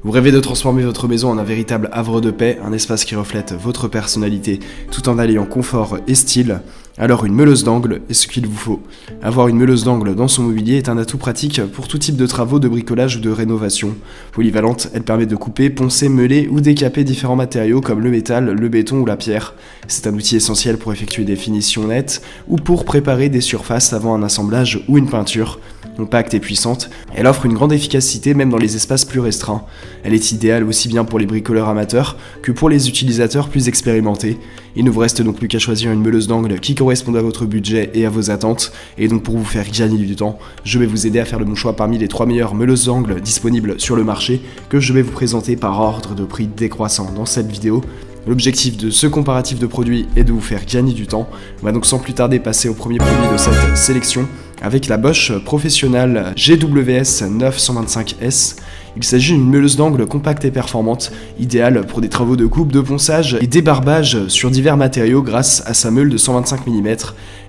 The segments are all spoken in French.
Vous rêvez de transformer votre maison en un véritable havre de paix, un espace qui reflète votre personnalité tout en alliant confort et style? Alors une meuleuse d'angle est ce qu'il vous faut. Avoir une meuleuse d'angle dans son mobilier est un atout pratique pour tout type de travaux de bricolage ou de rénovation. Polyvalente, elle permet de couper, poncer, meuler ou décaper différents matériaux comme le métal, le béton ou la pierre. C'est un outil essentiel pour effectuer des finitions nettes ou pour préparer des surfaces avant un assemblage ou une peinture. Compacte et puissante, elle offre une grande efficacité même dans les espaces plus restreints. Elle est idéale aussi bien pour les bricoleurs amateurs que pour les utilisateurs plus expérimentés. Il ne vous reste donc plus qu'à choisir une meuleuse d'angle qui corresponde à votre budget et à vos attentes. Et donc pour vous faire gagner du temps, je vais vous aider à faire le bon choix parmi les 3 meilleures meuleuses d'angle disponibles sur le marché que je vais vous présenter par ordre de prix décroissant dans cette vidéo. L'objectif de ce comparatif de produits est de vous faire gagner du temps. On va donc sans plus tarder passer au premier produit de cette sélection avec la Bosch Professional GWS 925S. Il s'agit d'une meuleuse d'angle compacte et performante, idéale pour des travaux de coupe, de ponçage et débarbage sur divers matériaux grâce à sa meule de 125 mm.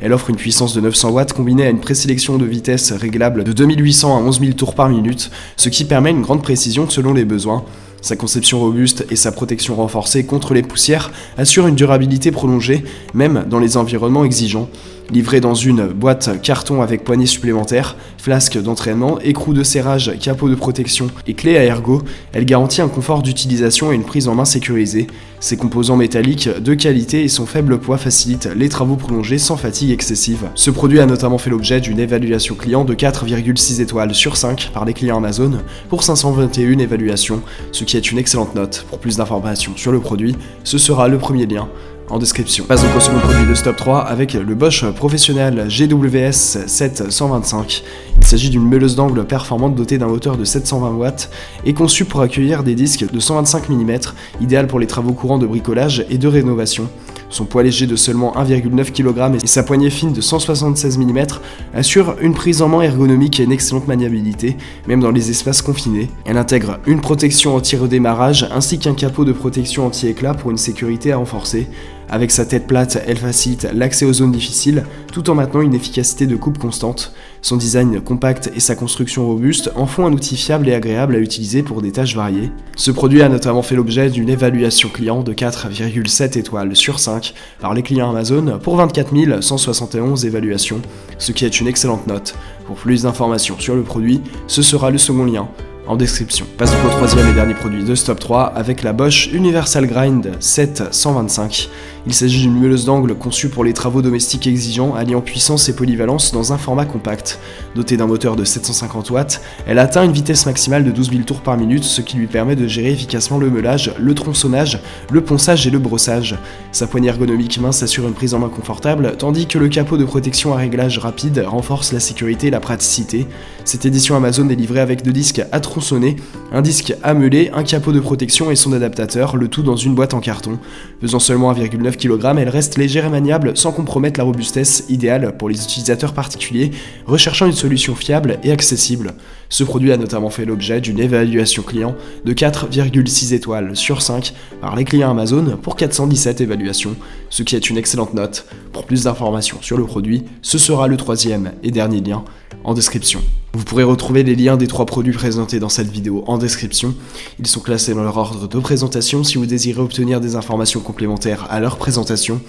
Elle offre une puissance de 900 watts combinée à une présélection de vitesse réglable de 2800 à 11 000 tours par minute, ce qui permet une grande précision selon les besoins. Sa conception robuste et sa protection renforcée contre les poussières assurent une durabilité prolongée, même dans les environnements exigeants. Livrée dans une boîte carton avec poignée supplémentaire, flasque d'entraînement, écrou de serrage, capot de protection et clé à ergot, elle garantit un confort d'utilisation et une prise en main sécurisée. Ses composants métalliques de qualité et son faible poids facilitent les travaux prolongés sans fatigue excessive. Ce produit a notamment fait l'objet d'une évaluation client de 4,6 étoiles sur 5 par les clients Amazon pour 521 évaluations, ce qui est une excellente note. Pour plus d'informations sur le produit, ce sera le premier lien en description. Passons au second produit de ce top 3 avec le Bosch Professional GWS 725. Il s'agit d'une meuleuse d'angle performante dotée d'un moteur de 720 watts et conçue pour accueillir des disques de 125 mm, idéal pour les travaux courants de bricolage et de rénovation. Son poids léger de seulement 1,9 kg et sa poignée fine de 176 mm assurent une prise en main ergonomique et une excellente maniabilité, même dans les espaces confinés. Elle intègre une protection anti-redémarrage ainsi qu'un capot de protection anti-éclat pour une sécurité à renforcer. Avec sa tête plate, elle facilite l'accès aux zones difficiles, tout en maintenant une efficacité de coupe constante. Son design compact et sa construction robuste en font un outil fiable et agréable à utiliser pour des tâches variées. Ce produit a notamment fait l'objet d'une évaluation client de 4,7 étoiles sur 5 par les clients Amazon pour 24 171 évaluations, ce qui est une excellente note. Pour plus d'informations sur le produit, ce sera le second lien en description. Passons au troisième et dernier produit de ce top 3 avec la Bosch Universal Grind 725. Il s'agit d'une meuleuse d'angle conçue pour les travaux domestiques exigeants, alliant puissance et polyvalence dans un format compact. Dotée d'un moteur de 750 watts, elle atteint une vitesse maximale de 12 000 tours par minute, ce qui lui permet de gérer efficacement le meulage, le tronçonnage, le ponçage et le brossage. Sa poignée ergonomique mince assure une prise en main confortable, tandis que le capot de protection à réglage rapide renforce la sécurité et la praticité. Cette édition Amazon est livrée avec 2 disques à tronçonner, un disque à meuler, un capot de protection et son adaptateur, le tout dans une boîte en carton. Pesant seulement 1,9 kg, elle reste légère et maniable sans compromettre la robustesse, idéale pour les utilisateurs particuliers recherchant une solution fiable et accessible. Ce produit a notamment fait l'objet d'une évaluation client de 4,6 étoiles sur 5 par les clients Amazon pour 417 évaluations, ce qui est une excellente note. Pour plus d'informations sur le produit, ce sera le troisième et dernier lien en description. Vous pourrez retrouver les liens des 3 produits présentés dans cette vidéo en description. Ils sont classés dans leur ordre de présentation si vous désirez obtenir des informations complémentaires à leur présentation.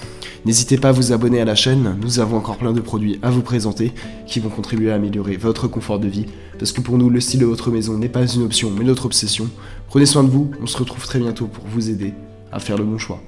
N'hésitez pas à vous abonner à la chaîne, nous avons encore plein de produits à vous présenter qui vont contribuer à améliorer votre confort de vie, parce que pour nous, le style de votre maison n'est pas une option mais notre obsession. Prenez soin de vous, on se retrouve très bientôt pour vous aider à faire le bon choix.